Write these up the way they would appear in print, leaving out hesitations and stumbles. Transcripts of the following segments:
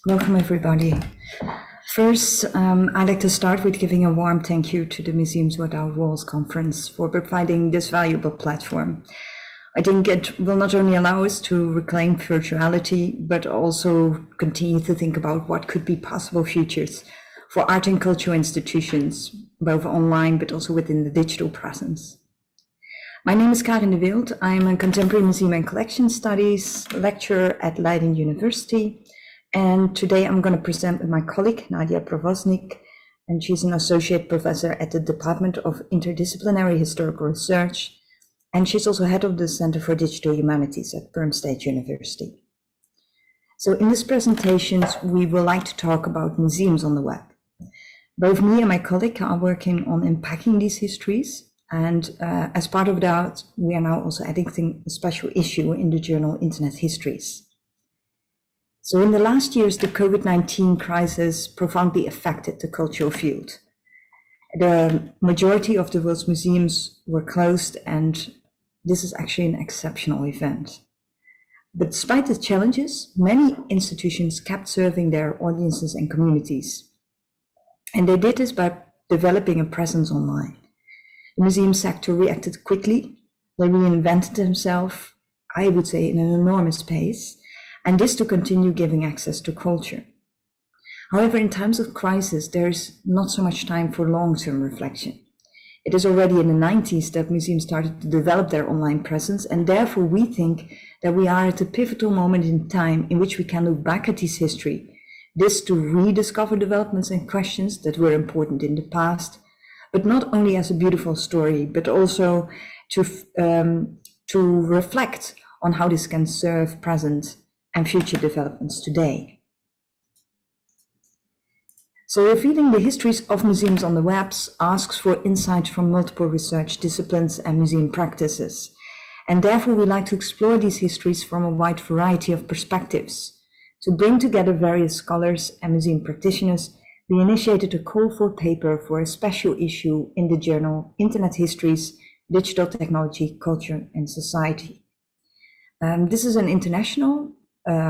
Welcome, everybody. First, I'd like to start with giving a warm thank you to the Museums Without Walls conference for providing this valuable platform. I think it will not only allow us to reclaim virtuality, but also continue to think about what could be possible futures for art and cultural institutions, both online but also within the digital presence. My name is Karin. I'm a Contemporary Museum and Collection Studies lecturer at Leiden University. And today I'm going to present with my colleague, Nadezhda Povroznik, and she's an associate professor at the Department of Interdisciplinary Historical Research. And she's also head of the Center for Digital Humanities at Perm State University. So in this presentation, we would like to talk about museums on the web. Both me and my colleague are working on unpacking these histories. And as part of that, we are now also editing a special issue in the journal Internet Histories. So in the last years, the COVID-19 crisis profoundly affected the cultural field. The majority of the world's museums were closed, and this is actually an exceptional event. But despite the challenges, many institutions kept serving their audiences and communities. And they did this by developing a presence online. The museum sector reacted quickly. They reinvented themselves, I would say, in an enormous pace. And this to continue giving access to culture. However, in times of crisis, there's not so much time for long-term reflection. It is already in the 90s that museums started to develop their online presence, and therefore we think that we are at a pivotal moment in time in which we can look back at this history, this to rediscover developments and questions that were important in the past, but not only as a beautiful story, but also to reflect on how this can serve present and future developments today. So revealing the histories of museums on the webs asks for insights from multiple research disciplines and museum practices. And therefore we like to explore these histories from a wide variety of perspectives. To bring together various scholars and museum practitioners, we initiated a call for paper for a special issue in the journal Internet Histories, Digital Technology, Culture and Society. This is an international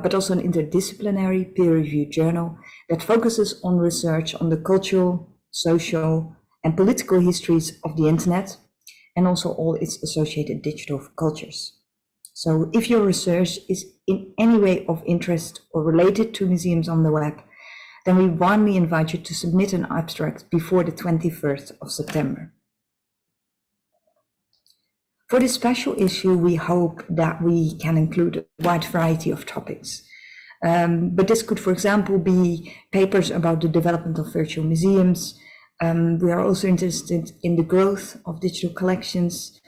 but also an interdisciplinary peer-reviewed journal that focuses on research on the cultural, social, and political histories of the internet, and also all its associated digital cultures. So if your research is in any way of interest or related to museums on the web, then we warmly invite you to submit an abstract before the 21st of September. For this special issue, we hope that we can include a wide variety of topics. But this could, for example, be papers about the development of virtual museums. We are also interested in the growth of digital collections,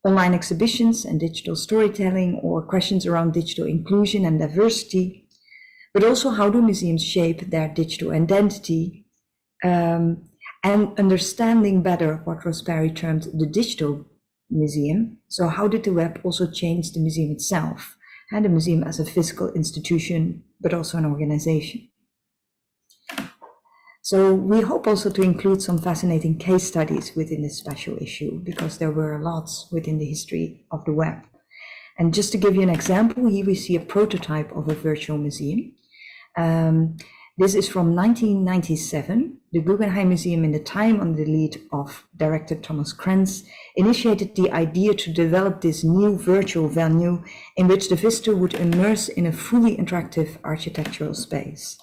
online exhibitions and digital storytelling, or questions around digital inclusion and diversity, but also how do museums shape their digital identity, and understanding better what Rosberry termed the digital museum. So how did the web also change the museum itself, and the museum as a physical institution, but also an organization? So we hope also to include some fascinating case studies within this special issue, because there were lots within the history of the web. And just to give you an example, here we see a prototype of a virtual museum. This is from 1997. The Guggenheim Museum, in the time under the lead of director Thomas Krenz, initiated the idea to develop this new virtual venue in which the visitor would immerse in a fully interactive architectural space.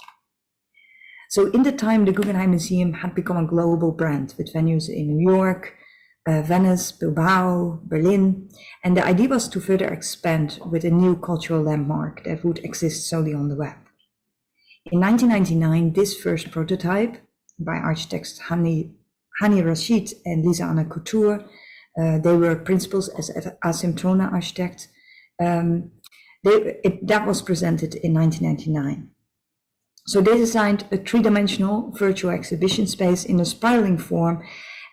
So in the time, the Guggenheim Museum had become a global brand with venues in New York, Venice, Bilbao, Berlin, and the idea was to further expand with a new cultural landmark that would exist solely on the web. In 1999, this first prototype by architects Hani Rashid and Lisa Anna Couture, they were principals as Asymptona architect, that was presented in 1999. So they designed a three-dimensional virtual exhibition space in a spiraling form,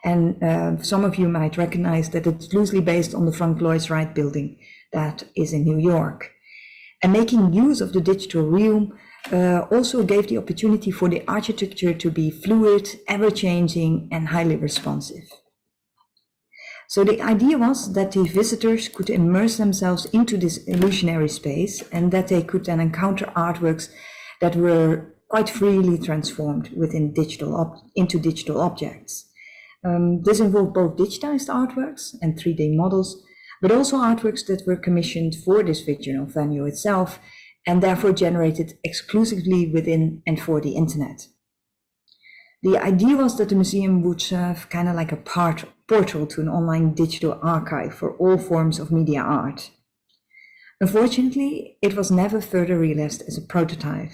and some of you might recognize that it's loosely based on the Frank Lloyd Wright building that is in New York. And making use of the digital realm also gave the opportunity for the architecture to be fluid, ever-changing, and highly responsive. So the idea was that the visitors could immerse themselves into this illusionary space, and that they could then encounter artworks that were quite freely transformed into digital objects. This involved both digitized artworks and 3D models, but also artworks that were commissioned for this fictional venue itself and therefore generated exclusively within and for the internet. The idea was that the museum would serve kind of like a portal to an online digital archive for all forms of media art. Unfortunately, it was never further realized as a prototype,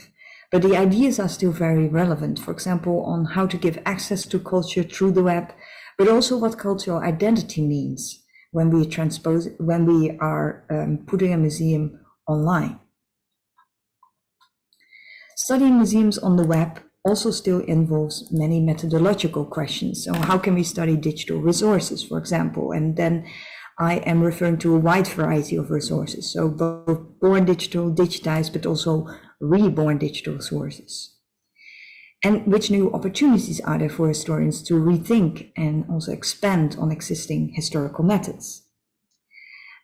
but the ideas are still very relevant, for example, on how to give access to culture through the web, but also what cultural identity means when we are putting a museum online. Studying museums on the web also still involves many methodological questions. So how can we study digital resources, for example? And then I am referring to a wide variety of resources. So both born digital, digitized, but also reborn digital sources. And which new opportunities are there for historians to rethink and also expand on existing historical methods?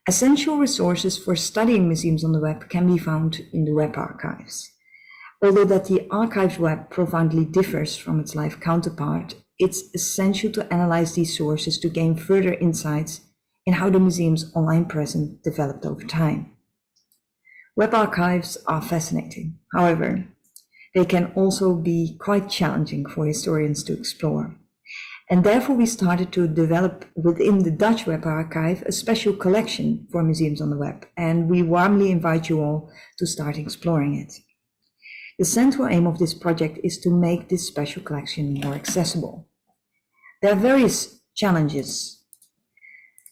Essential resources for studying museums on the web can be found in the web archives. Although that the archived web profoundly differs from its live counterpart, it's essential to analyze these sources to gain further insights in how the museum's online presence developed over time. Web archives are fascinating. However, they can also be quite challenging for historians to explore. And therefore, we started to develop within the Dutch Web Archive a special collection for museums on the web, and we warmly invite you all to start exploring it. The central aim of this project is to make this special collection more accessible. There are various challenges.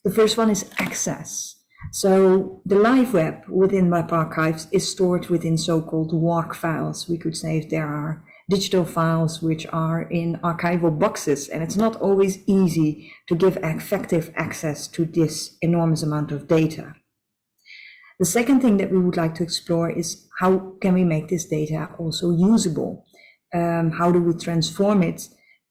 The first one is access. So the live web within web archives is stored within so-called WARC files. We could say if there are digital files which are in archival boxes, and it's not always easy to give effective access to this enormous amount of data. The second thing that we would like to explore is how can we make this data also usable? How do we transform it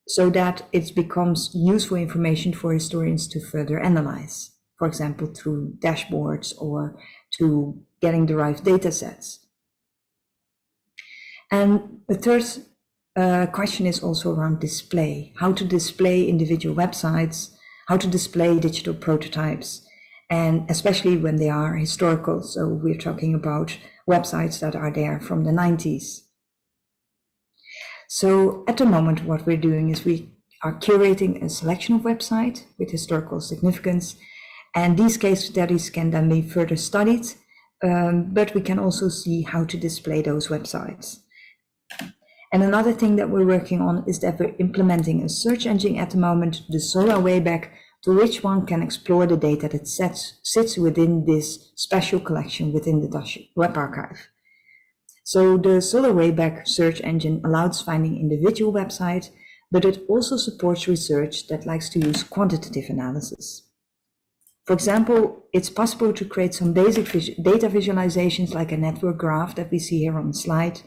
so that it becomes useful information for historians to further analyze, for example, through dashboards or to getting derived data sets. And the third question is also around display, how to display individual websites, how to display digital prototypes, and especially when they are historical. So we're talking about websites that are there from the 90s. So at the moment, what we're doing is we are curating a selection of websites with historical significance, and these case studies can then be further studied, but we can also see how to display those websites. And another thing that we're working on is that we're implementing a search engine at the moment, the Solar Wayback, to which one can explore the data that sits within this special collection within the Dutch Web Archive. So the Solar Wayback search engine allows finding individual websites, but it also supports research that likes to use quantitative analysis. For example, it's possible to create some basic data visualizations like a network graph that we see here on the slide.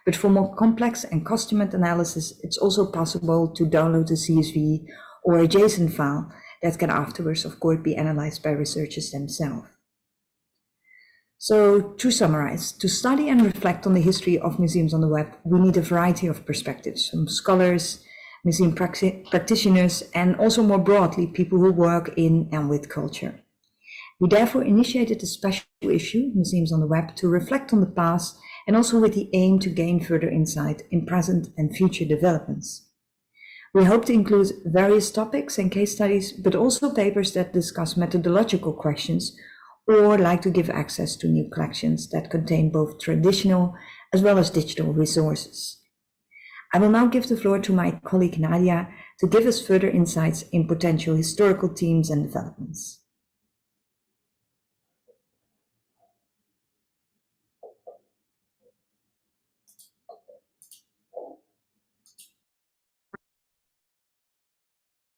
But for more complex and custom analysis, it's also possible to download a CSV or a JSON file that can afterwards, of course, be analyzed by researchers themselves. So to summarize, to study and reflect on the history of museums on the web, we need a variety of perspectives from scholars, museum practitioners, and also more broadly, people who work in and with culture. We therefore initiated a special issue, Museums on the Web, to reflect on the past and also with the aim to gain further insight in present and future developments. We hope to include various topics and case studies, but also papers that discuss methodological questions or like to give access to new collections that contain both traditional as well as digital resources. I will now give the floor to my colleague Nadia to give us further insights in potential historical themes and developments.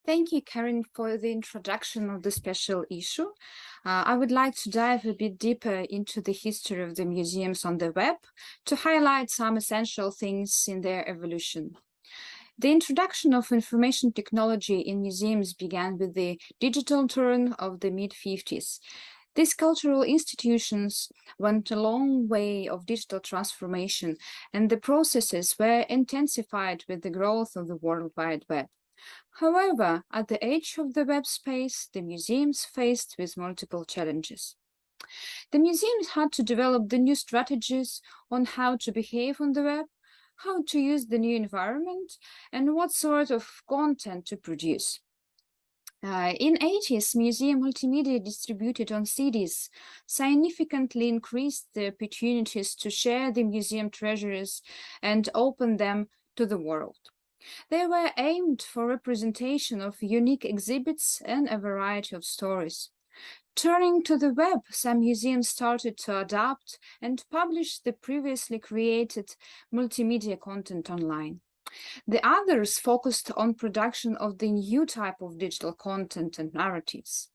Thank you, Karin, for the introduction of the special issue. I would like to dive a bit deeper into the history of the museums on the web to highlight some essential things in their evolution. The introduction of information technology in museums began with the digital turn of the mid-50s. These cultural institutions went a long way of digital transformation, and the processes were intensified with the growth of the World Wide Web. However, at the edge of the web space, the museums faced with multiple challenges. The museums had to develop the new strategies on how to behave on the web, how to use the new environment, and what sort of content to produce. In 80s, museum multimedia distributed on CDs significantly increased the opportunities to share the museum treasures and open them to the world. They were aimed for representation of unique exhibits and a variety of stories. Turning to the web, some museums started to adapt and publish the previously created multimedia content online. The others focused on production of the new type of digital content and narratives.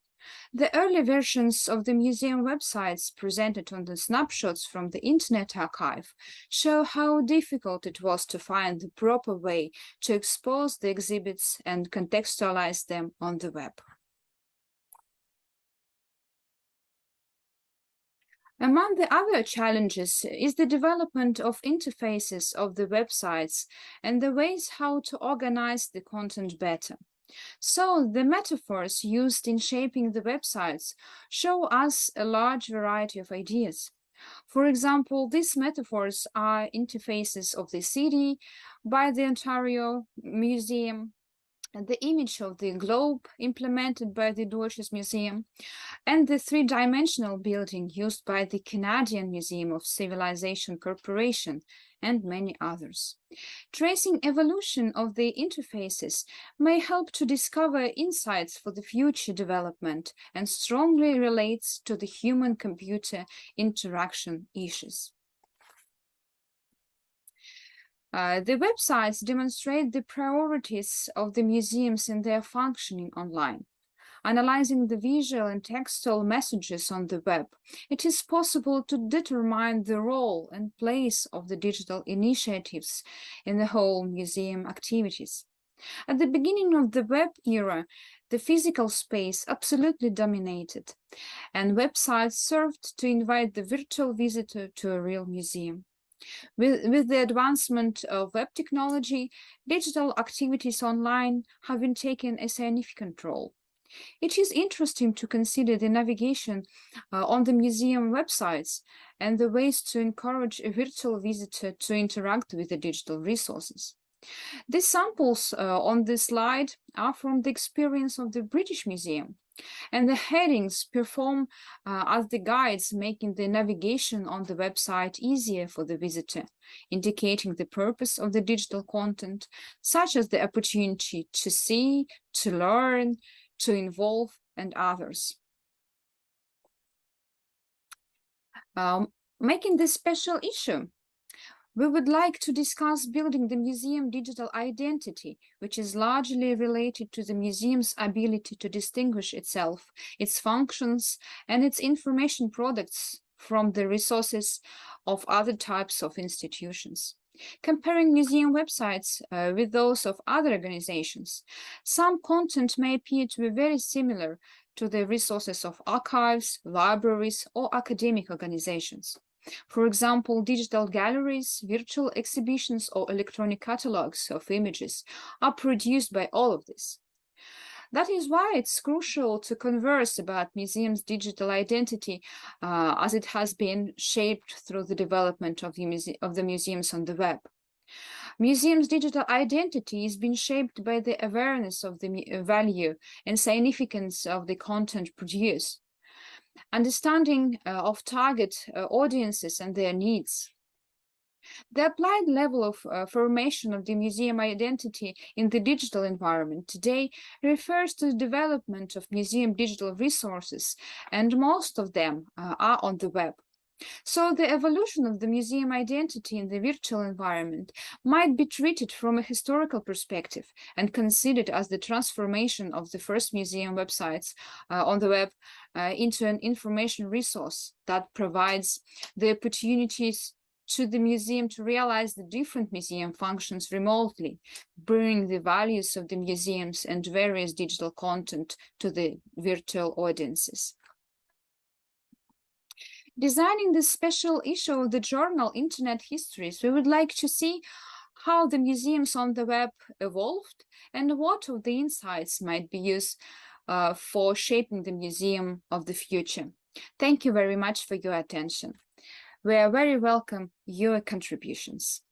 The early versions of the museum websites presented on the snapshots from the Internet Archive show how difficult it was to find the proper way to expose the exhibits and contextualize them on the web. Among the other challenges is the development of interfaces of the websites and the ways how to organize the content better. So the metaphors used in shaping the websites show us a large variety of ideas. For example, these metaphors are interfaces of the city by the Ontario Museum, and the image of the globe implemented by the Deutsches Museum, and the three-dimensional building used by the Canadian Museum of Civilization Corporation, and many others. Tracing evolution of the interfaces may help to discover insights for the future development and strongly relates to the human-computer interaction issues. The websites demonstrate the priorities of the museums in their functioning online. Analyzing the visual and textual messages on the web, it is possible to determine the role and place of the digital initiatives in the whole museum activities. At the beginning of the web era, the physical space absolutely dominated, and websites served to invite the virtual visitor to a real museum. With the advancement of web technology, digital activities online have been taken a significant role. It is interesting to consider the navigation on the museum websites and the ways to encourage a virtual visitor to interact with the digital resources. The samples on this slide are from the experience of the British Museum, and the headings perform as the guides, making the navigation on the website easier for the visitor, indicating the purpose of the digital content, such as the opportunity to see, to learn, to involve, and others. Making this special issue, we would like to discuss building the museum digital identity, which is largely related to the museum's ability to distinguish itself, its functions, and its information products from the resources of other types of institutions. Comparing museum websites with those of other organizations, some content may appear to be very similar to the resources of archives, libraries, or academic organizations. For example, digital galleries, virtual exhibitions, or electronic catalogs of images are produced by all of this. That is why it's crucial to converse about museums' digital identity as it has been shaped through the development of the museums on the web. Museums' digital identity is being shaped by the awareness of the value and significance of the content produced, understanding of target audiences and their needs. The applied level of formation of the museum identity in the digital environment today refers to the development of museum digital resources, and most of them are on the web. So the evolution of the museum identity in the virtual environment might be treated from a historical perspective and considered as the transformation of the first museum websites on the web into an information resource that provides the opportunities to the museum to realize the different museum functions remotely, bringing the values of the museums and various digital content to the virtual audiences. Designing this special issue of the journal Internet Histories, we would like to see how the museums on the web evolved and what of the insights might be used for shaping the museum of the future. Thank you very much for your attention. We are very welcome your contributions.